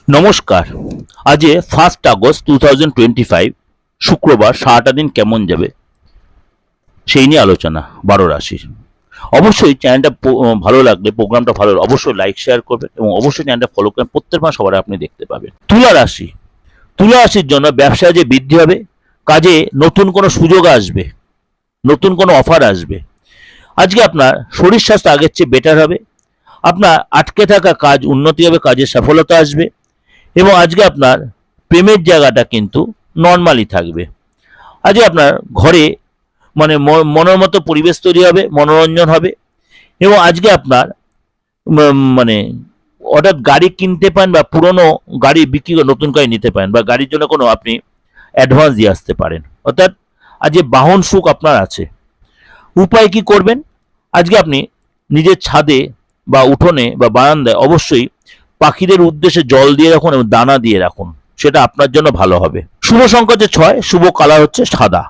নমস্কার। আজ 1 আগস্ট 2025 শুক্রবার। সারাটা দিন কেমন যাবে সেই নিয়ে আলোচনা 12 রাশির। অবশ্যই চ্যানেলটা ভালো লাগলে, প্রোগ্রামটা ভালো লাগলে অবশ্যই লাইক শেয়ার করবেন এবং অবশ্যই চ্যানেলটা ফলো করবেন। প্রত্যেক মাস সবার আপনি দেখতে পাবেন। তুলা রাশি। তুলা রাশির জন্য ব্যবসায় যে বৃদ্ধি হবে, কাজে নতুন কোনো সুযোগ আসবে, নতুন কোনো অফার আসবে। আজকে আপনার শরীর স্বাস্থ্য আগের চেয়ে বেটার হবে। আপনার আটকে থাকা কাজ উন্নতি হবে, কাজে সফলতা আসবে এবং আজকে আপনার প্রেমের জায়গাটা কিন্তু নর্মালি থাকবে। আজকে আপনার ঘরে মানে মনের মতো পরিবেশ তৈরি হবে, মনোরঞ্জন হবে এবং আজকে আপনার মানে হঠাৎ গাড়ি কিনতে পারেন বা পুরনো গাড়ি বিক্রি করে নতুন গাড়ি নিতে পারেন বা গাড়ির জন্য কোনো আপনি অ্যাডভান্স দিয়ে আসতে পারেন। অর্থাৎ আজকে বাহন সুখ আপনার আছে। উপায় কি করবেন? আজকে আপনি নিজের ছাদে বা উঠোনে বা বারান্দায় অবশ্যই পাখিদের উদ্দেশ্যে জল দিয়ে রাখুন এবং দানা দিয়ে রাখুন, সেটা আপনার জন্য ভালো হবে। শুভ সংখ্যা হচ্ছে 6, শুভ কালার হচ্ছে সাদা।